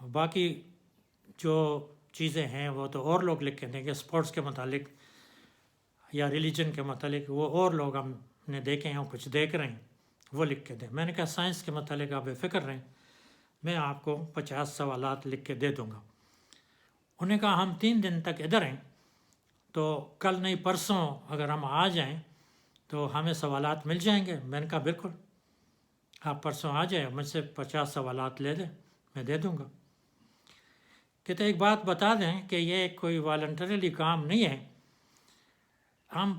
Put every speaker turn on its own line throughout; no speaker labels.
باقی جو چیزیں ہیں وہ تو اور لوگ لکھ کے دیں گے، اسپورٹس کے متعلق یا ریلیجن کے متعلق وہ اور لوگ ہم نے دیکھے ہیں، کچھ دیکھ رہے ہیں، وہ لکھ کے دیں۔ میں نے کہا سائنس کے متعلق آپ بے فکر رہیں، میں آپ کو 50 سوالات لکھ کے دے دوں گا۔ انہوں نے کہا ہم 3 دن تک ادھر ہیں، تو کل نہیں پرسوں اگر ہم آ جائیں تو ہمیں سوالات مل جائیں گے۔ میں نے کہا بالکل، آپ پرسوں آ جائیں، مجھ سے 50 سوالات لے دیں، میں دے دوں گا۔ کہتے ایک بات بتا دیں کہ یہ کوئی والنٹریلی کام نہیں ہے، ہم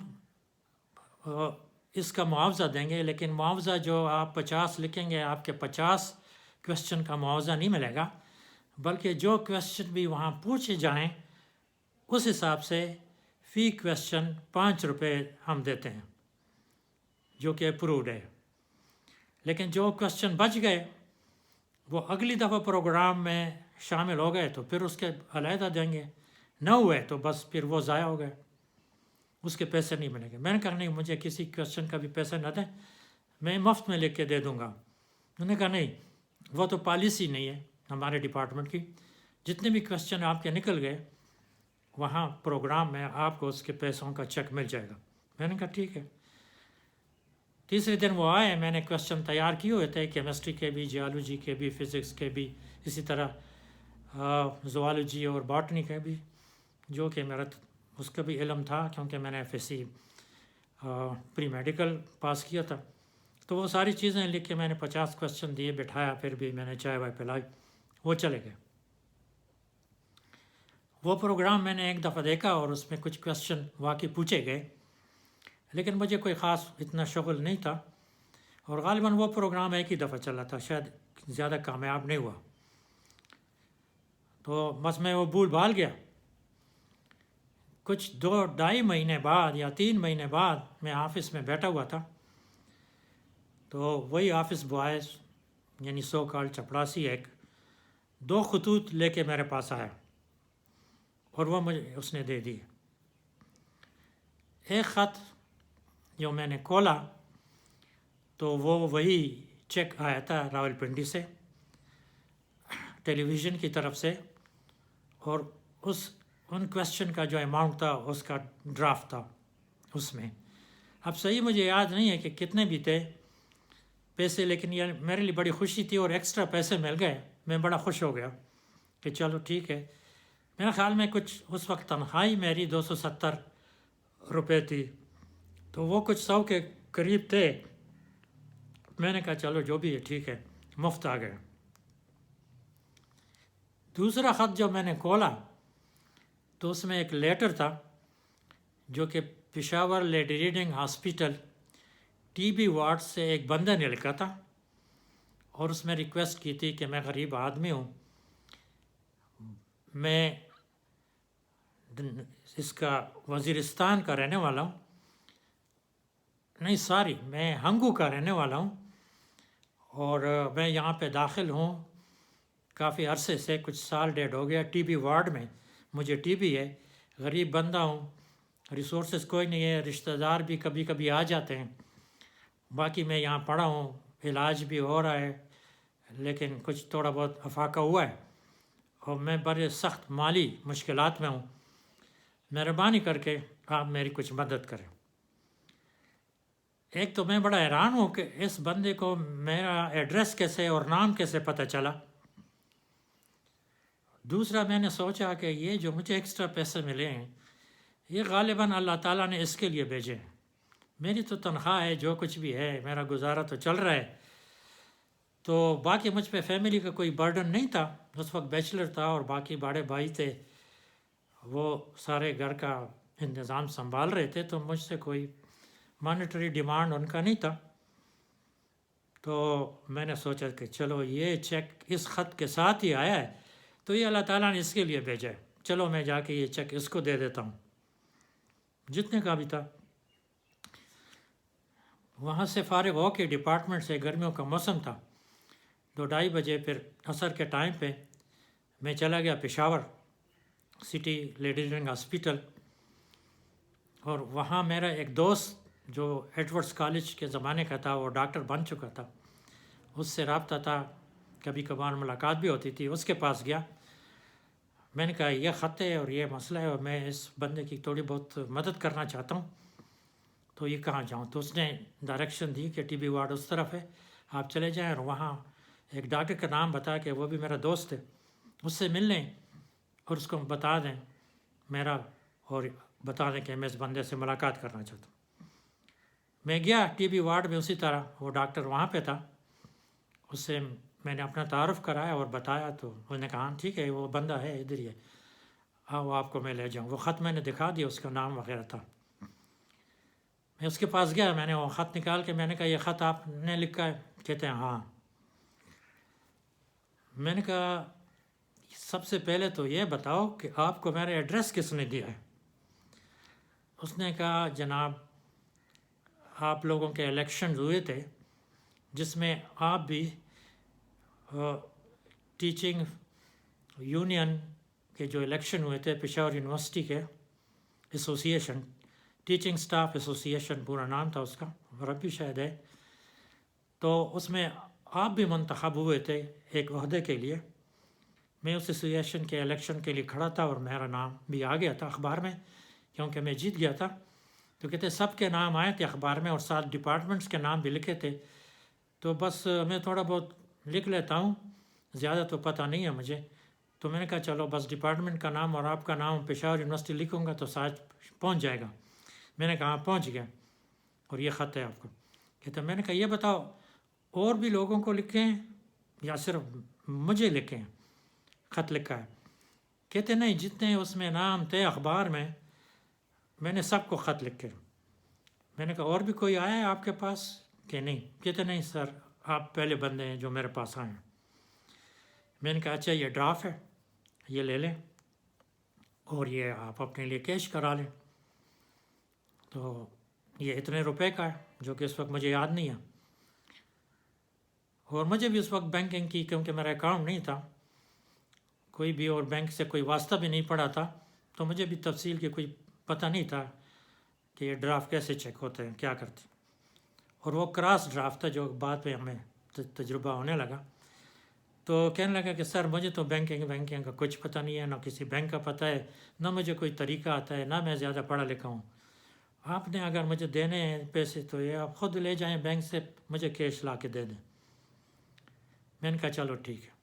اس کا معاوضہ دیں گے، لیکن معاوضہ جو آپ 50 لکھیں گے، آپ کے 50 کویسچن کا معاوضہ نہیں ملے گا، بلکہ جو کویسچن بھی وہاں پوچھے جائیں اس حساب سے فی کویسچن 5 روپے ہم دیتے ہیں، جو کہ اپرووڈ ہے۔ لیکن جو کویسچن بچ گئے وہ اگلی دفعہ پروگرام میں شامل ہو گئے تو پھر اس کے علیحدہ دیں گے، نہ ہوئے تو بس پھر وہ ضائع ہو گئے، اس کے پیسے نہیں ملیں گے۔ میں نے کہا نہیں، مجھے کسی کویسچن کا بھی پیسے نہ دیں، میں مفت میں لکھ کے دے دوں گا۔ انہوں نے کہا نہیں، وہ تو پالیسی نہیں ہے ہمارے ڈپارٹمنٹ کی، جتنے بھی کویسچن آپ کے نکل گئے وہاں پروگرام میں آپ کو اس کے پیسوں کا چیک مل جائے گا۔ میں نے کہا ٹھیک ہے۔ تیسرے دن وہ آئے، میں نے کویسچن تیار کیے ہوئے تھے، کیمسٹری کے بھی، جیالوجی کے بھی، فزکس کے بھی، اسی طرح زوالوجی اور باٹنی کے بھی، جو کہ میرا اس کا بھی علم تھا کیونکہ میں نے F S C pre medical pass کیا تھا۔ تو وہ ساری چیزیں لکھ کے میں نے 50 کویسچن دیے، بٹھایا، پھر بھی میں نے چائے وائے پلائی، وہ چلے گئے۔ وہ پروگرام میں نے ایک دفعہ دیکھا اور اس میں کچھ کویسچن واقعی پوچھے گئے، لیکن مجھے کوئی خاص اتنا شغل نہیں تھا، اور غالباً وہ پروگرام ایک ہی دفعہ چلا تھا، شاید زیادہ کامیاب نہیں ہوا، تو بس میں وہ بھول بھال گیا۔ کچھ 2-2.5 مہینے بعد یا 3 مہینے بعد میں آفس میں بیٹھا ہوا تھا، تو وہی آفس بوائے یعنی سو کال چپڑاسی ایک 2 خطوط لے کے میرے پاس آیا اور وہ مجھے اس نے دے دی۔ ایک خط جو میں نے کھولا تو وہی چیک آیا تھا راول پنڈی سے، ٹیلی ویژن کی طرف سے، اور ان کویسچن کا جو اماؤنٹ تھا اس کا ڈرافٹ تھا اس میں۔ اب صحیح مجھے یاد نہیں ہے کہ کتنے بھی تھے پیسے، لیکن یہ میرے لیے بڑی خوشی تھی، اور ایکسٹرا پیسے مل گئے، میں بڑا خوش ہو گیا کہ چلو ٹھیک ہے۔ میرے خیال میں کچھ اس وقت تنخواہی میری 270 روپے تھی، تو وہ کچھ 100 کے قریب تھے۔ میں نے کہا چلو جو بھی ہے ٹھیک ہے، مفت آ گئے۔ دوسرا خط جو میں نے کھولا تو اس میں ایک لیٹر تھا جو کہ Peshawar lady reading hospital T B ward سے ایک بندے نے لکھا تھا، اور اس میں ریکویسٹ کی تھی کہ میں غریب آدمی ہوں، میں اس کا وزیرستان کا رہنے والا ہوں، میں ہنگو کا رہنے والا ہوں، اور میں یہاں پہ داخل ہوں کافی عرصے سے، کچھ سال 1.5 ہو گیا، ٹی بی وارڈ میں مجھے ٹی بی ہے، غریب بندہ ہوں، ریسورسز کوئی نہیں ہے، رشتہ دار بھی کبھی کبھی آ جاتے ہیں، باقی میں یہاں پڑا ہوں، علاج بھی ہو رہا ہے، لیکن کچھ تھوڑا بہت افاقہ ہوا ہے، اور میں بڑے سخت مالی مشکلات میں ہوں، مہربانی کر کے آپ میری کچھ مدد کریں۔ ایک تو میں بڑا حیران ہوں کہ اس بندے کو میرا ایڈریس کیسے اور نام کیسے پتہ چلا۔ دوسرا میں نے سوچا کہ یہ جو مجھے ایکسٹرا پیسے ملے ہیں یہ غالباً اللہ تعالیٰ نے اس کے لیے بھیجے ہیں، میری تو تنخواہ ہے، جو کچھ بھی ہے میرا گزارا تو چل رہا ہے، تو باقی مجھ پہ فیملی کا کوئی برڈن نہیں تھا، اس وقت بیچلر تھا، اور باقی بڑے بھائی تھے، وہ سارے گھر کا انتظام سنبھال رہے تھے، تو مجھ سے کوئی مانیٹری ڈیمانڈ ان کا نہیں تھا۔ تو میں نے سوچا کہ چلو یہ چیک اس خط کے ساتھ ہی آیا ہے تو یہ اللہ تعالیٰ نے اس کے لیے بھیجا ہے، چلو میں جا کے یہ چیک اس کو دے دیتا ہوں، جتنے کا بھی تھا۔ وہاں سے فارغ ہو کے ڈپارٹمنٹ سے، گرمیوں کا موسم تھا، 2-2:30 بجے پھر عصر کے ٹائم پہ میں چلا گیا Peshawar city lady reading hospital, اور وہاں میرا ایک دوست جو ایڈورڈس کالج کے زمانے کا تھا، وہ ڈاکٹر بن چکا تھا، اس سے رابطہ تھا، کبھی کبھار ملاقات بھی ہوتی تھی، اس کے پاس گیا. میں نے کہا یہ خط ہے اور یہ مسئلہ ہے اور میں اس بندے کی تھوڑی بہت مدد کرنا چاہتا ہوں، تو یہ کہاں جاؤں؟ تو اس نے ڈائریکشن دی کہ ٹی بی وارڈ اس طرف ہے، آپ چلے جائیں اور وہاں ایک ڈاکٹر کا نام بتایا کہ وہ بھی میرا دوست ہے، اس سے مل لیں اور اس کو بتا دیں میرا، اور بتا دیں کہ میں اس بندے سے ملاقات کرنا چاہتا ہوں. میں گیا ٹی بی وارڈ میں، اسی طرح وہ ڈاکٹر وہاں پہ تھا، اس سے میں نے اپنا تعارف کرایا اور بتایا، تو انہوں نے کہا ٹھیک ہے وہ بندہ ہے ادھر ہی ہے، ہاں وہ آپ کو میں لے جاؤں. وہ خط میں نے دکھا دیا، اس کا نام وغیرہ تھا. میں اس کے پاس گیا، میں نے وہ خط نکال کے میں نے کہا یہ خط آپ نے لکھا ہے؟ کہتے ہیں ہاں. میں نے کہا سب سے پہلے تو یہ بتاؤ کہ آپ کو میرا ایڈریس کس نے دیا ہے؟ اس نے کہا جناب آپ لوگوں کے الیکشن ہوئے تھے جس میں آپ بھی ٹیچنگ یونین کے جو الیکشن ہوئے تھے پشاور یونیورسٹی کے ایسوسیشن، ٹیچنگ سٹاف ایسوسیشن پورا نام تھا اس کا، اور اب بھی شاید ہے، تو اس میں آپ بھی منتخب ہوئے تھے ایک عہدے کے لیے. میں اس ایسوسیشن کے الیکشن کے لیے کھڑا تھا اور میرا نام بھی آ گیا تھا اخبار میں کیونکہ میں جیت گیا تھا. تو کہتے سب کے نام آئے تھے اخبار میں اور 7 ڈپارٹمنٹس کے نام بھی لکھے تھے، تو بس میں تھوڑا بہت لکھ لیتا ہوں، زیادہ تو پتہ نہیں ہے مجھے. تو میں نے کہا چلو بس ڈپارٹمنٹ کا نام اور آپ کا نام پشاور یونیورسٹی لکھوں گا تو ساتھ پہنچ جائے گا. میں نے کہا پہنچ گیا اور یہ خط ہے آپ کو. کہتے میں نے کہا یہ بتاؤ اور بھی لوگوں کو لکھیں یا صرف مجھے لکھیں خط لکھا ہے؟ کہتے نہیں، جتنے اس میں نام تھے اخبار میں نے سب کو خط لکھے. میں نے کہا اور بھی کوئی آیا ہے آپ کے پاس کہ نہیں؟ کہتے نہیں سر آپ پہلے بندے ہیں جو میرے پاس آئے ہیں. میں نے کہا اچھا یہ ڈرافٹ ہے، یہ لے لیں اور یہ آپ اپنے لیے کیش کرا لیں. تو یہ اتنے روپے کا ہے جو کہ اس وقت مجھے یاد نہیں ہے، اور مجھے بھی اس وقت بینکنگ کی کیونکہ میرا اکاؤنٹ نہیں تھا کوئی بھی اور بینک سے کوئی واسطہ بھی نہیں پڑا تھا، تو مجھے بھی تفصیل کی کوئی پتہ نہیں تھا کہ یہ ڈرافٹ کیسے چیک ہوتے ہیں کیا کرتے ہیں. اور وہ کراس ڈرافٹ تھا جو بعد میں ہمیں تجربہ ہونے لگا. تو کہنے لگا کہ سر مجھے تو بینکنگ کا کچھ پتہ نہیں ہے، نہ کسی بینک کا پتہ ہے، نہ مجھے کوئی طریقہ آتا ہے، نہ میں زیادہ پڑھا لکھا ہوں. آپ نے اگر مجھے دینے ہیں پیسے تو یہ آپ خود لے جائیں بینک سے، مجھے کیش لا کے دے دیں. میں نے کہا چلو ٹھیک ہے.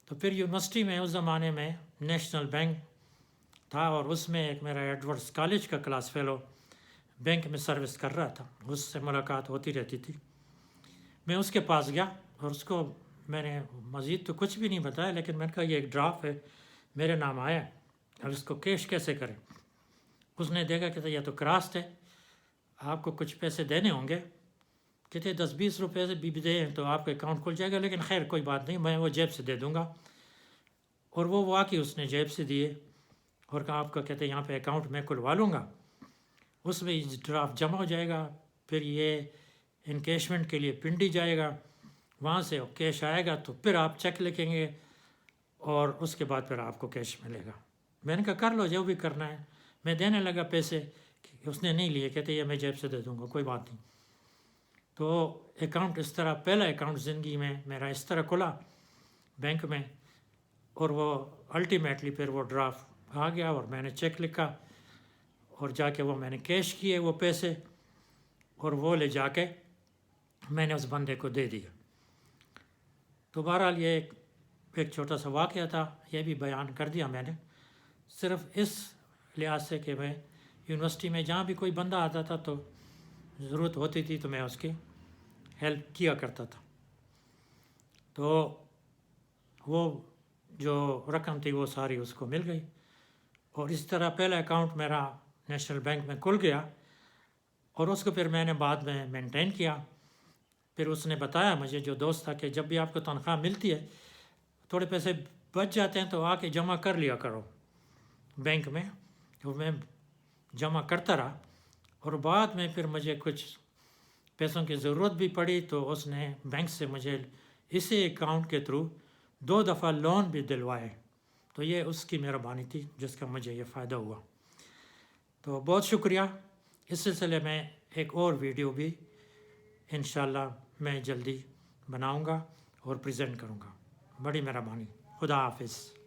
تو پھر یونیورسٹی میں اس زمانے میں نیشنل بینک تھا اور اس میں ایک میرا ایڈورڈز کالج کا کلاس فیلو بینک میں سروس کر رہا تھا، اس سے ملاقات ہوتی رہتی تھی. میں اس کے پاس گیا اور اس کو میں نے مزید تو کچھ بھی نہیں بتایا، لیکن میں نے کہا یہ ایک ڈرافٹ ہے میرے نام آیا ہے، اب اس کو کیش کیسے کریں؟ اس نے دیکھا کہ یہ تو کراسٹ ہے، آپ کو کچھ پیسے دینے ہوں گے. کہتے 10-20 روپے سے بھی دیں تو آپ کا اکاؤنٹ کھل جائے گا، لیکن خیر کوئی بات نہیں، میں وہ جیب سے دے دوں گا. اور وہ واقعی اس نے جیب سے دیے اور کہا آپ کا کہتے یہاں پہ اکاؤنٹ میں کھلوا لوں گا، اس میں ڈرافٹ جمع ہو جائے گا، پھر یہ انکیشمنٹ کے لیے پنڈی جائے گا، وہاں سے کیش آئے گا تو پھر آپ چیک لکھیں گے اور اس کے بعد پھر آپ کو کیش ملے گا. میں نے کہا کر لو جو بھی کرنا ہے. میں دینے لگا پیسے، اس نے نہیں لیے، کہتے یہ میں جیب سے دے دوں گا کوئی بات نہیں. تو اکاؤنٹ اس طرح، پہلا اکاؤنٹ زندگی میں میرا اس طرح کھلا بینک میں، اور وہ الٹیمیٹلی پھر وہ ڈرافٹ آ گیا اور میں نے چیک لکھا اور جا کے وہ میں نے کیش کیے وہ پیسے، اور وہ لے جا کے میں نے اس بندے کو دے دیا. تو بہرحال یہ ایک چھوٹا سا واقعہ تھا، یہ بھی بیان کر دیا میں نے، صرف اس لحاظ سے کہ میں یونیورسٹی میں جہاں بھی کوئی بندہ آتا تھا تو ضرورت ہوتی تھی تو میں اس کی ہیلپ کیا کرتا تھا. تو وہ جو رقم تھی وہ ساری اس کو مل گئی، اور اس طرح پہلا اکاؤنٹ میرا نیشنل بینک میں کھل گیا، اور اس کو پھر میں نے بعد میں مینٹین کیا. پھر اس نے بتایا مجھے جو دوست تھا کہ جب بھی آپ کو تنخواہ ملتی ہے تھوڑے پیسے بچ جاتے ہیں تو آ کے جمع کر لیا کرو بینک میں. تو میں جمع کرتا رہا، اور بعد میں پھر مجھے کچھ پیسوں کی ضرورت بھی پڑی تو اس نے بینک سے مجھے اسی اکاؤنٹ کے تھرو 2 دفعہ لون بھی دلوائے. تو یہ اس کی مہربانی تھی جس کا مجھے یہ فائدہ ہوا. تو بہت شکریہ. اس سلسلے میں ایک اور ویڈیو بھی انشاءاللہ میں جلدی بناؤں گا اور پریزنٹ کروں گا. بڑی مہربانی. خدا حافظ.